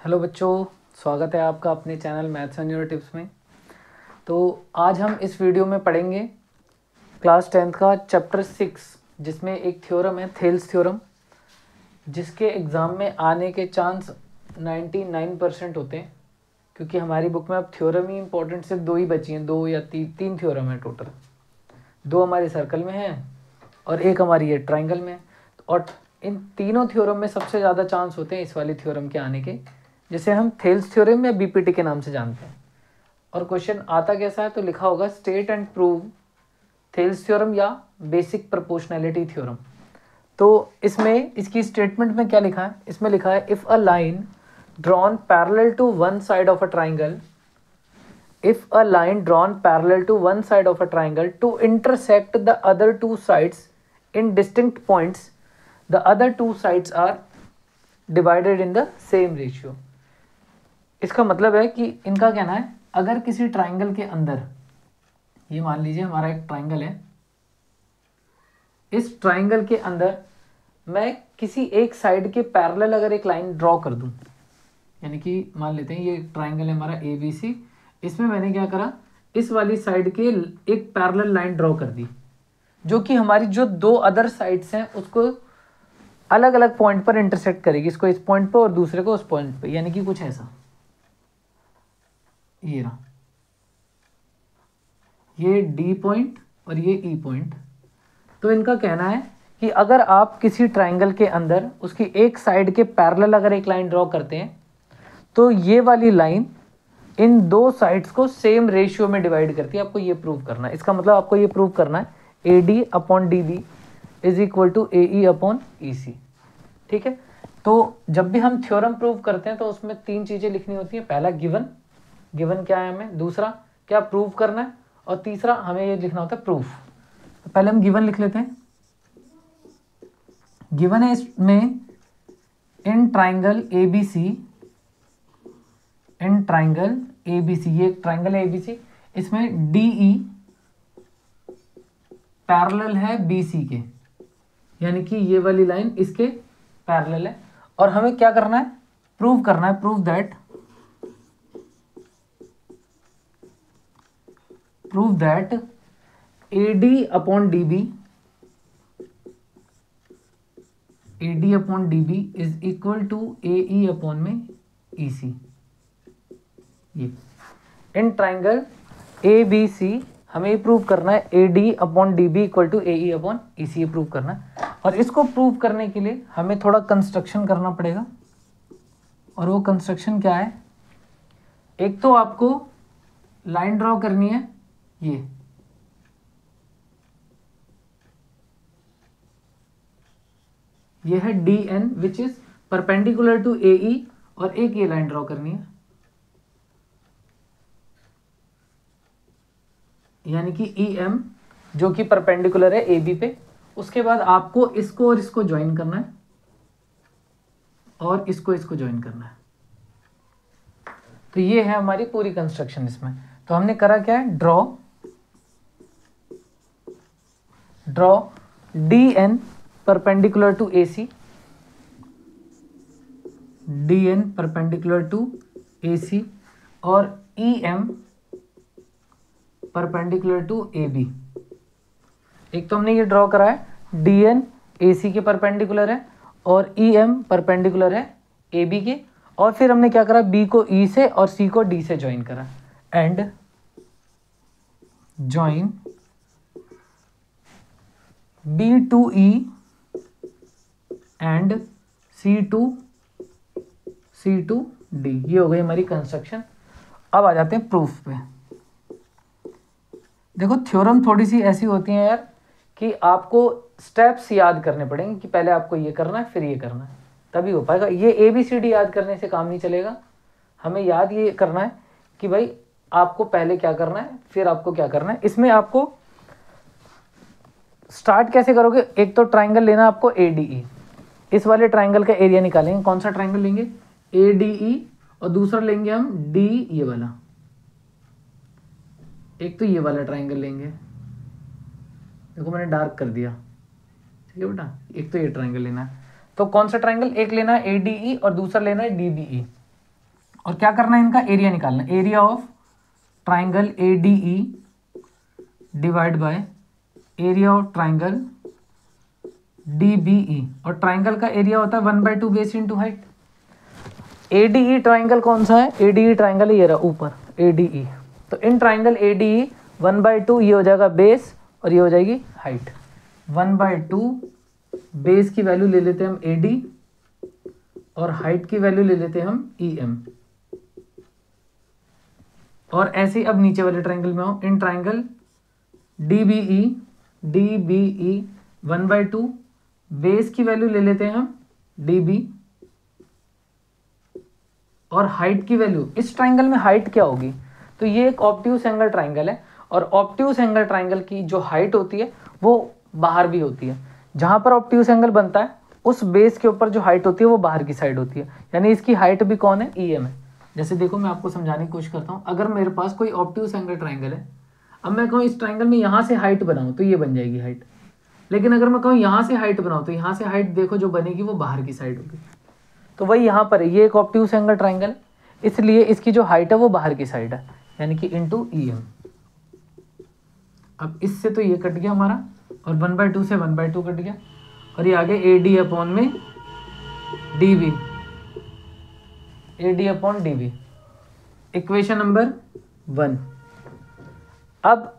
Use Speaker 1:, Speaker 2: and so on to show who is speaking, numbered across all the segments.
Speaker 1: Hello बच्चों, स्वागत है आपका अपने channel maths and neuro tips में। तो आज हम इस वीडियो में पढ़ेंगे क्लास 10th का चैप्टर 6, जिसमें एक थ्योरम है थेल्स थ्योरम, जिसके एग्ज़ाम में आने के चांस 99% होते हैं, क्योंकि हमारी बुक में अब थ्योरम ही इंपॉर्टेंट सिर्फ 2 ही बची हैं, 2 या 3 थ्योरम है टोटल। 2 हमारे सर्कल में हैं और एक हमारी ये ट्राइंगल में है। और इन तीनों थ्योरम में सबसे ज़्यादा चांस होते हैं इस वाली थ्योरम के आने के, जिसे हम थेल्स थ्योरम या बीपीटी के नाम से जानते हैं। और क्वेश्चन आता कैसा है तो लिखा होगा state and prove Thales theorem या बेसिक प्रोपोर्शनैलिटी थ्योरम। तो इसमें इसकी स्टेटमेंट में क्या लिखा है, इसमें लिखा है if a line drawn parallel to one side of a triangle, if a line drawn parallel to one side of a triangle to intersect the other two sides in distinct points, the other two sides are divided in the same ratio। इसका मतलब है कि इनका कहना है अगर किसी triangle के अंदर, ये मान लीजिए हमारा एक ट्राइंगल है, इस ट्राइंगल के अंदर मैं किसी एक साइड के पैरेलल अगर एक लाइन ड्रॉ कर दूं, यानी कि मान लेते हैं ये ट्राइंगल है हमारा ए बी सी, इसमें मैंने क्या करा, इस वाली साइड के एक पैरेलल लाइन ड्रॉ कर दी, जो कि हमारी जो 2 अदर साइड्स हैं उसको अलग अलग पॉइंट पर इंटरसेक्ट करेगी, इसको इस पॉइंट पर और दूसरे को उस पॉइंट पर, यानी कि कुछ ऐसा। ये रहा, ये डी पॉइंट और ये ई पॉइंट। तो इनका कहना है कि अगर आप किसी ट्राइंगल के अंदर उसकी एक साइड के पैरेलल अगर एक लाइन ड्रॉ करते हैं तो ये वाली लाइन इन 2 साइड्स को सेम रेशियो में डिवाइड करती है। आपको ये प्रूव करना है, इसका मतलब आपको ये प्रूव करना है A D upon D B is equal to A E upon E C. ठीक है, तो जब भी हम थ्योरम प्रूव करते हैं तो उसमें 3 चीज़ें लिखनी होती हैं। पहला गिवन, गिवन क्या है हमें, दूसरा क्या प्रूव करना है, और तीसरा हमें ये लिखना होता है प्रूफ। तो पहले हम गिवन लिख लेते हैं। गिवन है इसमें in triangle A B C, in triangle A B C, ये ट्राइंगल ए बी सी, इसमें डी ई पैरेलल है बी सी के, यानी कि ये वाली लाइन इसके पैरेलल है। और हमें क्या करना है, प्रूव करना है, prove that A D upon D B, A D upon D B is equal to A E upon में ई सी। ये इन ट्राइंगल ए बी सी हमें ये प्रूव करना है A D upon D B equal to A E upon E C, ये prove करना है। और इसको प्रूव करने के लिए हमें थोड़ा कंस्ट्रक्शन करना पड़ेगा, और वो कंस्ट्रक्शन क्या है, एक तो आपको लाइन ड्रॉ करनी है, ये है D N which is perpendicular to A E, और एक ये लाइन ड्रॉ करनी है, यानी कि ई एम जो कि परपेंडिकुलर है ए बी पे। उसके बाद आपको इसको और इसको ज्वाइन करना है, और इसको ज्वाइन करना है। तो ये है हमारी पूरी कंस्ट्रक्शन इसमें। तो हमने करा क्या है, draw D N perpendicular to A C, D N perpendicular to A C, और E M perpendicular to A B. एक तो हमने ये ड्रॉ करा है डी एन ए सी के परपेंडिकुलर है और ई एम परपेंडिकुलर है ए बी के, और फिर हमने क्या करा, बी को ई से और सी को डी से ज्वाइन करा, and join B to E and C to D. ये हो गई हमारी कंस्ट्रक्शन। अब आ जाते हैं प्रूफ पे। देखो थ्योरम थोड़ी सी ऐसी होती हैं यार कि आपको स्टेप्स याद करने पड़ेंगे कि पहले आपको ये करना है फिर ये करना है, तभी हो पाएगा। ये ए बी सी डी याद करने से काम नहीं चलेगा, हमें याद ये करना है कि भाई आपको पहले क्या करना है फिर आपको क्या करना है। इसमें आपको स्टार्ट कैसे करोगे, एक तो ट्राइंगल लेना आपको ए डी ई, इस वाले ट्राइंगल का एरिया निकालेंगे। कौन सा ट्राइंगल लेंगे, ए डी ई, और दूसरा लेंगे हम डी, ये वाला। एक तो ये वाला ट्राइंगल लेंगे, देखो मैंने डार्क कर दिया, ठीक है बेटा। एक तो ये ट्राइंगल लेना है, तो कौन सा ट्राइंगल, एक लेना है ए डी ई और दूसरा लेना है डी बी ई। और क्या करना है, इनका एरिया निकालना है। Area of triangle ADE divide by area of triangle DBE, और ट्राइंगल का एरिया होता है 1/2 base into height. ADE triangle कौन सा है, ADE ट्राइंगल ये रहा ऊपर ADE, तो इन ट्राइंगल ADE 1/2 ये हो जाएगा बेस और ये हो जाएगी हाइट। 1/2 बेस की वैल्यू ले लेते हैं हम AD और हाइट की वैल्यू ले लेते हैं हम EM। और ऐसे ही अब नीचे वाले ट्राइंगल में आओ, इन ट्राइंगल DBE 1/2 बेस की वैल्यू ले लेते हैं हम DB और हाइट की वैल्यू, इस ट्राइंगल में हाइट क्या होगी, तो ये एक ऑब्ट्यूज एंगल ट्राइंगल है और ऑब्ट्यूज एंगल ट्राइंगल की जो हाइट होती है वो बाहर भी होती है। जहां पर ऑब्ट्यूज एंगल बनता है उस बेस के ऊपर जो हाइट होती है वो बाहर की साइड होती है, यानी इसकी हाइट भी कौन है, EM है। जैसे देखो मैं आपको समझाने की कोशिश करता हूँ, अगर मेरे पास कोई ऑब्ट्यूज एंगल ट्राइंगल है, अब मैं कहूँ इस ट्राइंगल में यहाँ से हाइट बनाऊँ तो ये बन जाएगी हाइट, लेकिन अगर मैं कहूँ यहाँ से हाइट बनाऊँ तो यहाँ से हाइट देखो जो बनेगी वो बाहर की साइड होगी। तो वही यहाँ पर है, ये एक ऑब्ट्यूज एंगल ट्राइंगल है, इसलिए इसकी जो हाइट है वो बाहर की साइड है, यानी कि इंटू EM। अब इससे तो ये कट गया हमारा और 1/2 से 1/2 कट गया और ये आगे AD अपॉन में DB, AD upon DB, equation number 1। अब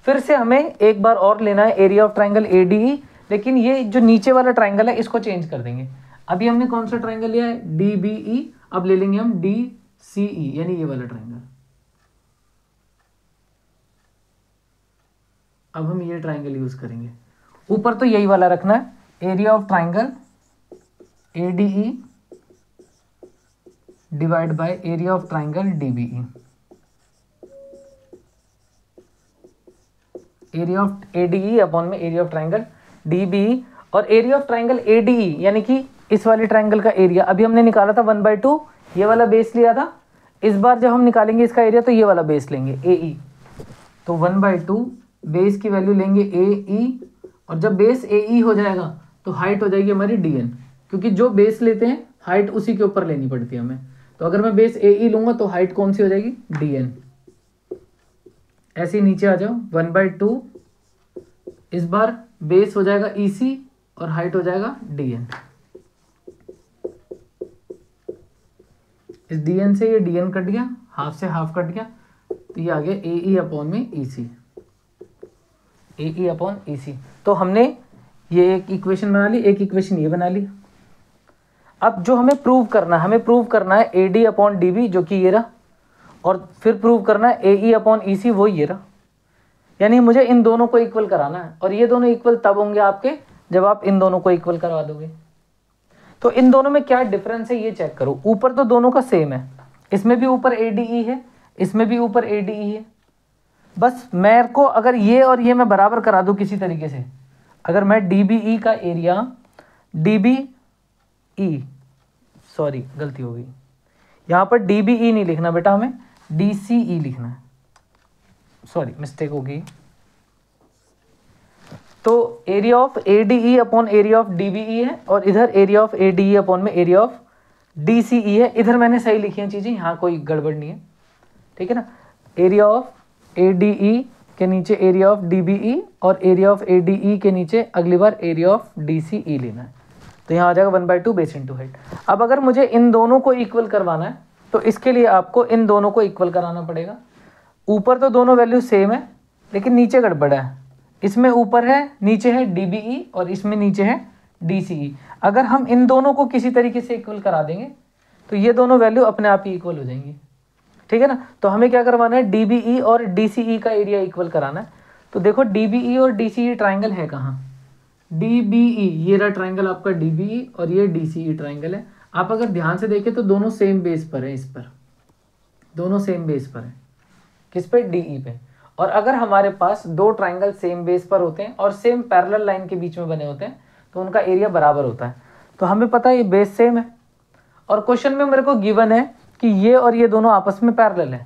Speaker 1: फिर से हमें एक बार और लेना है एरिया ऑफ ट्राइंगल ADE, लेकिन ये जो नीचे वाला ट्राइंगल है इसको चेंज कर देंगे। अभी हमने कौन सा ट्राइंगल लिया है, DBE, अब ले लेंगे हम DCE, यानी ये वाला ट्राइंगल। अब हम ये ट्राइंगल यूज करेंगे, ऊपर तो यही वाला रखना है, area of triangle ADE divide by area of triangle DBE। Area of ADE upon में एरिया ऑफ ट्राइंगल DBE, और एरिया ऑफ ट्राइंगल ADE यानी कि इस वाले ट्राइंगल का एरिया अभी हमने निकाला था 1/2, ये वाला बेस लिया था। इस बार जब हम निकालेंगे इसका एरिया तो ये वाला बेस लेंगे AE, तो 1/2 बेस की वैल्यू लेंगे AE, और जब बेस AE हो जाएगा तो हाइट हो जाएगी हमारी DN, क्योंकि जो बेस लेते हैं हाइट उसी के ऊपर लेनी पड़ती है हमें। तो अगर मैं बेस AE लूंगा तो हाइट कौन सी हो जाएगी, DN। ऐसे ही नीचे आ जाओ, 1/2 इस बार बेस हो जाएगा EC और हाइट हो जाएगा DN। इस DN से ये DN कट गया, हाफ से हाफ कट गया, तो ये आ गया AE अपॉन में EC, AE अपॉन EC। तो हमने ये एक इक्वेशन बना ली, एक इक्वेशन ये बना ली। अब जो हमें प्रूव करना है, हमें प्रूव करना है AD अपॉन DB जो कि ये रहा, और फिर प्रूव करना है AE अपॉन EC वो ये रहा, यानी मुझे इन दोनों को इक्वल कराना है। और ये दोनों इक्वल तब होंगे आपके जब आप इन दोनों को इक्वल करवा दोगे। तो इन दोनों में क्या डिफरेंस है ये चेक करो। ऊपर तो दोनों का सेम है, इसमें भी ऊपर ADE है, इसमें भी ऊपर ADE है। बस मेरे को अगर ये और ये मैं बराबर करा दूं किसी तरीके से, अगर मैं DBE का एरिया DBE, सॉरी गलती हो गई, यहाँ पर DBE नहीं लिखना बेटा, हमें DCE लिखना है, सॉरी मिस्टेक हो गई। तो area of ADE upon area of DBE है, और इधर एरिया ऑफ ADE अपॉन में एरिया ऑफ DCE है। इधर मैंने सही लिखी है चीज़ें, यहाँ कोई गड़बड़ नहीं है, ठीक है ना। एरिया ऑफ ADE के नीचे एरिया ऑफ DBE और एरिया ऑफ ADE के नीचे अगली बार एरिया ऑफ DCE लेना है, तो यहाँ आ जाएगा 1/2 बेस इंटू हाइट। अब अगर मुझे इन दोनों को इक्वल करवाना है तो इसके लिए आपको इन दोनों को इक्वल कराना पड़ेगा। ऊपर तो दोनों वैल्यू सेम है, लेकिन नीचे गड़बड़ है, इसमें ऊपर है नीचे है DBE और इसमें नीचे है DCE। अगर हम इन दोनों को किसी तरीके से इक्वल करा देंगे तो ये दोनों वैल्यू अपने आप ही इक्वल हो जाएंगी, ठीक है ना। तो हमें क्या करवाना है, DBE और DCE का एरिया इक्वल कराना है। तो देखो DBE और DCE ट्राइंगल है कहाँ, DBE ये रहा ट्राइंगल आपका DBE और ये DCE ट्राइंगल है। आप अगर ध्यान से देखें तो दोनों सेम बेस पर है, इस पर दोनों सेम बेस पर है, किस पे, DE पे। और अगर हमारे पास दो ट्राइंगल सेम बेस पर होते हैं और सेम पैरेलल लाइन के बीच में बने होते हैं तो उनका एरिया बराबर होता है। तो हमें पता है ये बेस सेम है, और क्वेश्चन में मेरे को गिवन है कि ये और ये दोनों आपस में पैरेलल है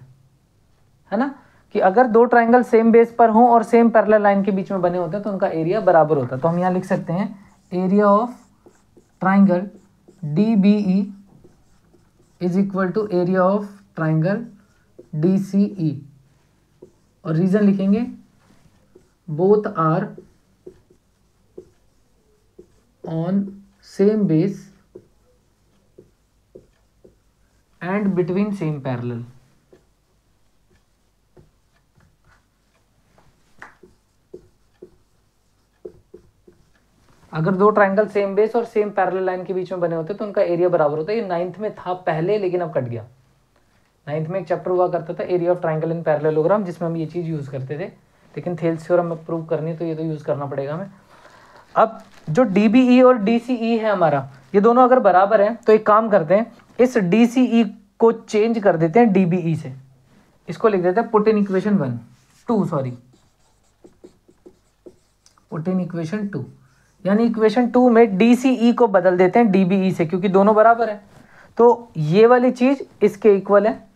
Speaker 1: ना, कि अगर दो ट्राइंगल सेम बेस पर हों और सेम पैरेलल लाइन के बीच में बने होते हैं तो उनका एरिया बराबर होता है। तो हम यहाँ लिख सकते हैं area of triangle DBE is equal to area of triangle DCE, और रीजन लिखेंगे both are on same base and between same parallel. अगर दो ट्राइंगल सेम बेस और सेम पैरेलल लाइन के बीच में बने होते तो उनका एरिया बराबर होता है। ये 9th में था पहले, लेकिन अब कट गया। 9th में एक चैप्टर हुआ करता था area of triangle in parallelogram, जिसमें हम ये चीज़ यूज़ करते थे, लेकिन थेल्स थ्योरम में प्रूव करनी है तो ये तो यूज़ करना पड़ेगा हमें। अब जो DBE और DCE है हमारा, ये दोनों अगर बराबर हैं तो एक काम करते हैं, इस DCE को चेंज कर देते हैं DBE से। इसको लिख देते हैं पुट इन इक्वेशन 2, यानी इक्वेशन 2 में DCE को बदल देते हैं DBE से, क्योंकि दोनों बराबर हैं। तो ये वाली चीज़ इसके इक्वल है,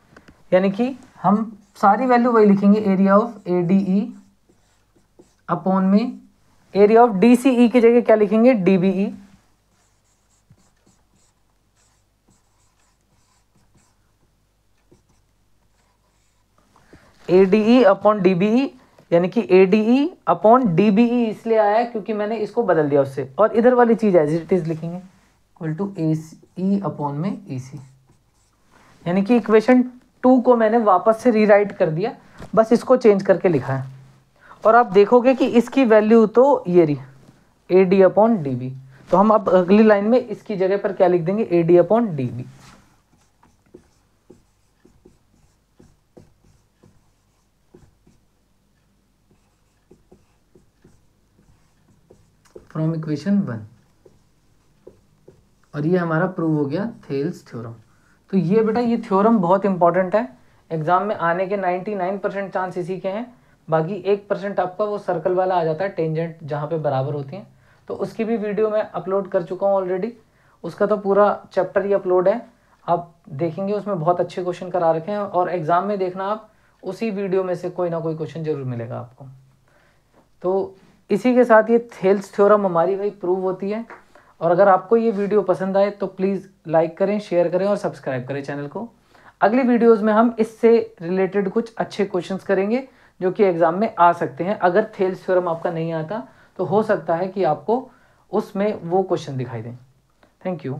Speaker 1: यानी कि हम सारी वैल्यू वही लिखेंगे, एरिया ऑफ ADE अपॉन में एरिया ऑफ DCE की जगह क्या लिखेंगे, DBE। ADE अपॉन DBE, यानी कि ADE अपॉन DBE इसलिए आया है क्योंकि मैंने इसको बदल दिया उससे, और इधर वाली चीज़ एज इट इज लिखेंगे इक्वल टू ACE अपॉन में EC, यानी कि इक्वेशन 2 को मैंने वापस से रीराइट कर दिया, बस इसको चेंज करके लिखा है। और आप देखोगे कि इसकी वैल्यू तो ये रही AD अपॉन DB, तो हम अब अगली लाइन में इसकी जगह पर क्या लिख देंगे, AD upon DB। From equation 1, और ये हमारा प्रूव हो गया थेल्स थ्योरम। तो ये बेटा ये थ्योरम बहुत इंपॉर्टेंट है, एग्जाम में आने के 99% चांस इसी के हैं, बाकी 1% आपका वो सर्कल वाला आ जाता है, टेंजेंट जहाँ पे बराबर होती हैं, तो उसकी भी वीडियो मैं अपलोड कर चुका हूँ ऑलरेडी। उसका तो पूरा चैप्टर ही अपलोड है, आप देखेंगे उसमें बहुत अच्छे क्वेश्चन करा रखे हैं, और एग्जाम में देखना आप उसी वीडियो में से कोई ना कोई क्वेश्चन जरूर मिलेगा आपको। तो इसी के साथ ये थेल्स थ्योरम हमारी भाई प्रूव होती है। और अगर आपको ये वीडियो पसंद आए तो प्लीज़ लाइक करें, शेयर करें और सब्सक्राइब करें चैनल को। अगली वीडियोस में हम इससे रिलेटेड कुछ अच्छे क्वेश्चंस करेंगे जो कि एग्जाम में आ सकते हैं। अगर थेल्स थ्योरम आपका नहीं आता तो हो सकता है कि आपको उसमें वो क्वेश्चन दिखाई दें। Thank you.